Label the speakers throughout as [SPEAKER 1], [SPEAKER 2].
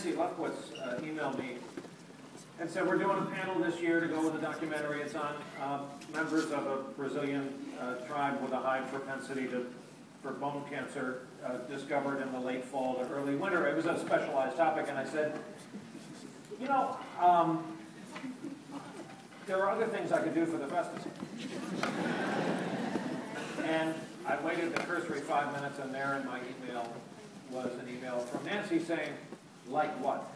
[SPEAKER 1] Nancy Lefkowitz emailed me and said we're doing a panel this year to go with a documentary. It's on members of a Brazilian tribe with a high propensity for bone cancer discovered in the late fall to early winter. It was a specialized topic, and I said, you know, there are other things I could do for the festival. And I waited the cursory 5 minutes, and there in my email was an email from Nancy saying, like what?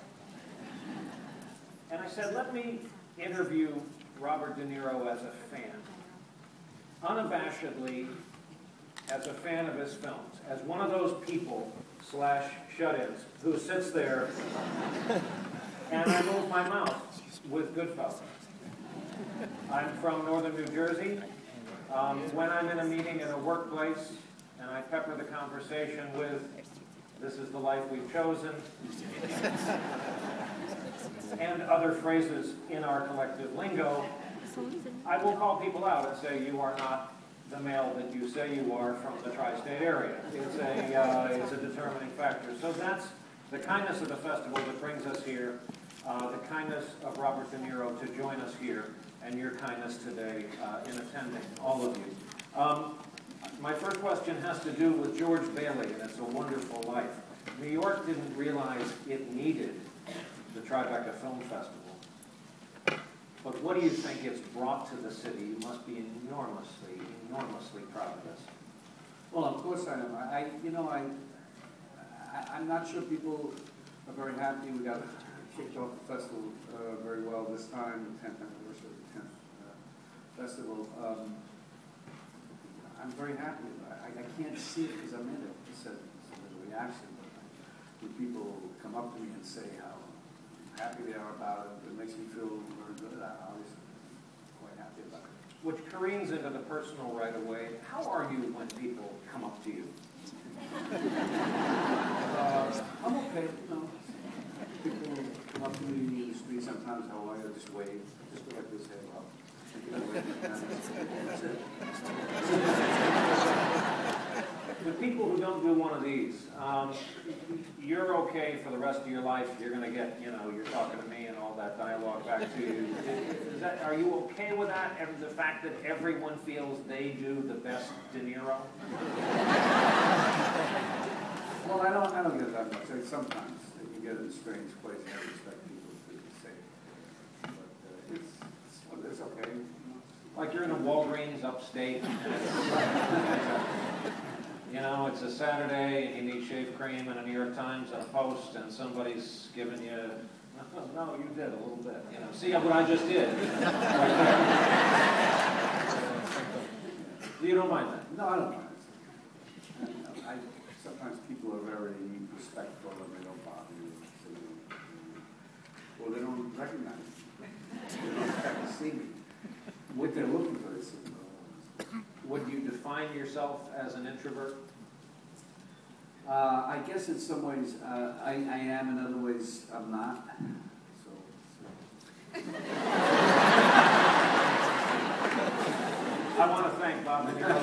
[SPEAKER 1] And I said, let me interview Robert De Niro as a fan. Unabashedly, as a fan of his films. As one of those people / shut-ins who sits there and I move my mouth with Goodfellas. I'm from northern New Jersey. When I'm in a meeting in a workplace and I pepper the conversation with, this is the life we've chosen, and other phrases in our collective lingo, I will call people out and say, you are not the male that you say you are from the tri-state area. It's a determining factor. So that's the kindness of the festival that brings us here, the kindness of Robert De Niro to join us here, and your kindness today in attending, all of you. My first question has to do with George Bailey and It's a Wonderful Life. New York didn't realize it needed the TriBeCa Film Festival. But what do you think it's brought to the city? You must be enormously proud of this.
[SPEAKER 2] Well, of course I am. I'm not sure people are very happy. We got kicked off the festival very well this time, the 10th anniversary of the 10th festival. I'm very happy. I can't see it because I'm in it. It's a reaction. When people come up to me and say how happy they are about it, it makes me feel very good. I'm obviously quite happy about it.
[SPEAKER 1] Which careens into the personal right away. How are you when people come up to you?
[SPEAKER 2] I'm okay. People come up to me in the street sometimes, how are you? Just wave. Just go like this, hey, well. That's it.
[SPEAKER 1] The people who don't do one of these, you're okay for the rest of your life. You're going to get, you're talking to me and all that dialogue back to you. Are you okay with that? The fact that everyone feels they do the best De Niro?
[SPEAKER 2] Well, I don't get that much. Sometimes you get in a strange place and I respect people to say it. But it's okay.
[SPEAKER 1] Like you're in a Walgreens upstate. It's a Saturday and you need shave cream and a New York Times and a Post and somebody's giving you, no, you did a little bit. See what I just did? Right there. You don't mind that?
[SPEAKER 2] No, I don't mind it. Sometimes people are very respectful and they don't bother you. Or they don't recognize me. They don't expect to see me. What they're looking for is
[SPEAKER 1] would you define yourself as an introvert?
[SPEAKER 2] I guess in some ways I am, in other ways I'm not.
[SPEAKER 1] I want to thank Bob De Niro.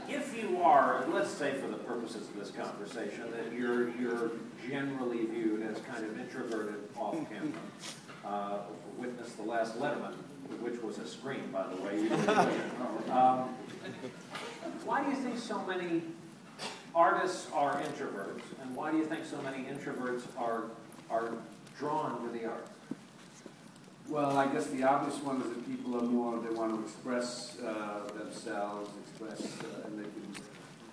[SPEAKER 1] If you are, let's say for the purposes of this conversation, that you're generally viewed as kind of introverted off camera. Witness the last Letterman, which was a scream, by the way. Why do you think so many artists are introverts, and why do you think so many introverts are drawn to the arts?
[SPEAKER 2] Well, I guess the obvious one is that people are more, they want to express themselves, and they can,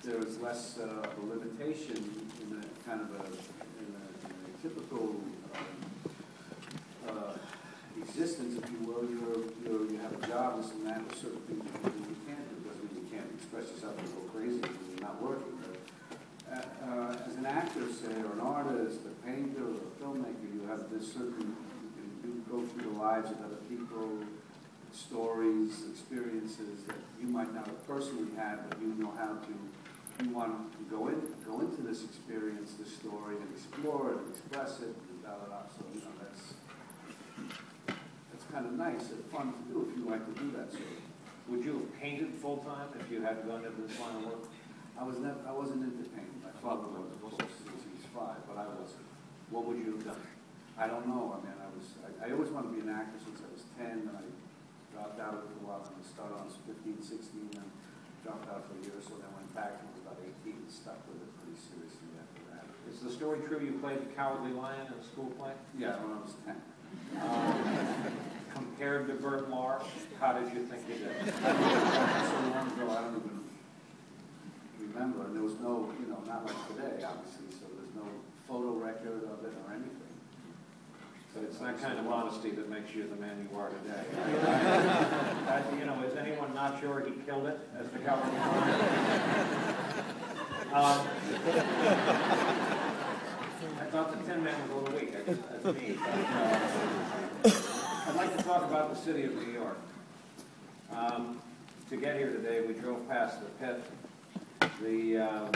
[SPEAKER 2] there is less of a limitation in a kind of in a typical existence, if you will. You have a job, this and that, there's certain things you can't do. It doesn't mean you can't express yourself and go crazy when you're not working. But as an actor, say, or an artist, a painter, or a filmmaker, you have this certain, you go through the lives of other people, stories, experiences that you might not have personally had, but you know how to, you want to go into this experience, this story, and explore it, and express it, and so that's kind of nice and fun to do if you like to do that sort of
[SPEAKER 1] Would you have painted full-time if you had gone into this line of work?
[SPEAKER 2] I wasn't into painting. My father was, of course, since he was 5, but I wasn't.
[SPEAKER 1] What would you have done?
[SPEAKER 2] I don't know. I mean, I always wanted to be an actor since I was 10, and I dropped out of it for a while, and I started when I was 15, 16, and dropped out for a year or so, then went back when I was about 18 and stuck with it pretty seriously after that.
[SPEAKER 1] Is the story true you played the Cowardly Lion in a school play?
[SPEAKER 2] Yeah, when I was 10.
[SPEAKER 1] Compared to Bert Lahr, how did you think you did?
[SPEAKER 2] So long ago, I don't even remember, and there was no, not like today, obviously, so there's no photo record of it or anything.
[SPEAKER 1] But it's that kind of honesty that makes you the man you are today. Is anyone not sure he killed it as the Cowardly Lion? I thought the Tin Man was a little weak. That's me. I'd like to talk about the city of New York. To get here today, we drove past the pit. The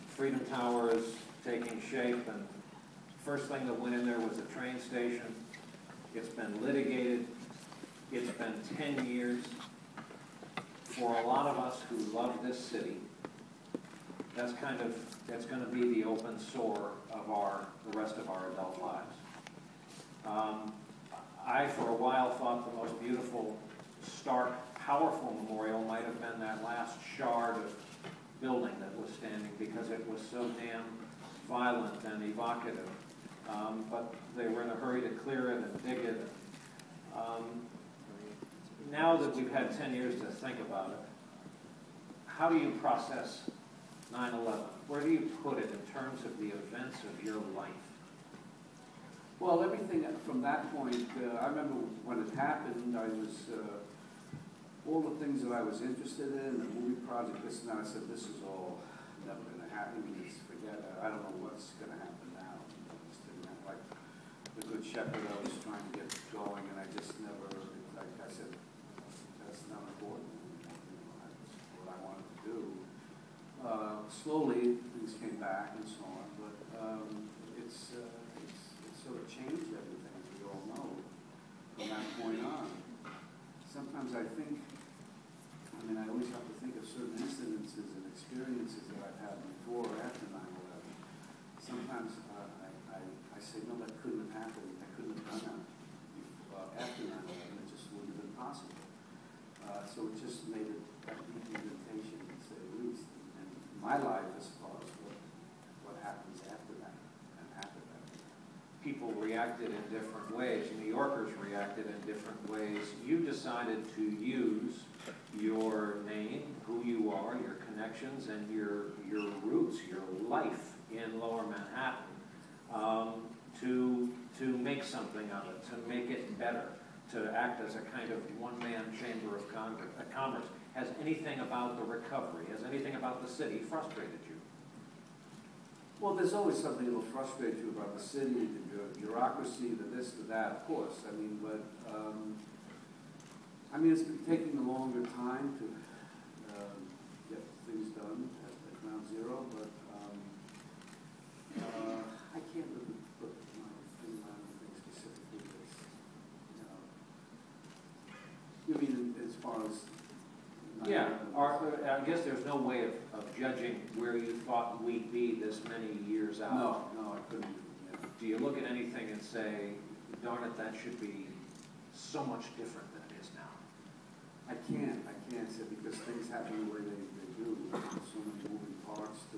[SPEAKER 1] Freedom Tower is taking shape, and first thing that went in there was a train station. It's been litigated. It's been 10 years. For a lot of us who love this city, that's going to be the open sore of the rest of our adult lives. I, for a while, thought the most beautiful, stark, powerful memorial might have been that last shard of building that was standing, because it was so damn violent and evocative. But they were in a hurry to clear it and dig it. Now that we've had 10 years to think about it, how do you process 9/11? Where do you put it in terms of the events of your life?
[SPEAKER 2] Well, everything from that point, I remember when it happened, I was, all the things that I was interested in, the movie project, this and that, I said, this is all never going to happen. Just forget it. I don't know what's going to happen now. Like the Good Shepherd, I was trying to get going, and I just never, like I said, that's not important. That's what I wanted to do. Slowly, things came back and so on, but it's sort of changed everything, as we all know, from that point on. Sometimes I think, I always have to think of certain incidences and experiences that I've had before or after 9/11. Sometimes I say, no, that couldn't have happened. I couldn't have done that after 9/11. It just wouldn't have been possible. So it just made it a deep invitation, to say the least, in my life as far as what happens after that and after that.
[SPEAKER 1] People reacted in different ways. New Yorkers reacted in different ways. You decided to use your name, who you are, your connections, and your roots, your life in Lower Manhattan, to make something of it, to make it better, to act as a kind of one-man chamber of commerce. Has anything about the recovery, has anything about the city frustrated you?
[SPEAKER 2] Well, there's always something that will frustrate you about the city, the bureaucracy, the this, the that, of course. It's been taking a longer time to get things done at Ground Zero, but I can't really put my finger on anything specifically that's, you mean as far as...
[SPEAKER 1] Yeah, I guess there's no way of judging where you thought we'd be this many years out.
[SPEAKER 2] No, I couldn't. Yeah.
[SPEAKER 1] Do you look at anything and say, darn it, that should be so much different than it is now?
[SPEAKER 2] I can't say, because things happen the way they do. There's so many moving parts to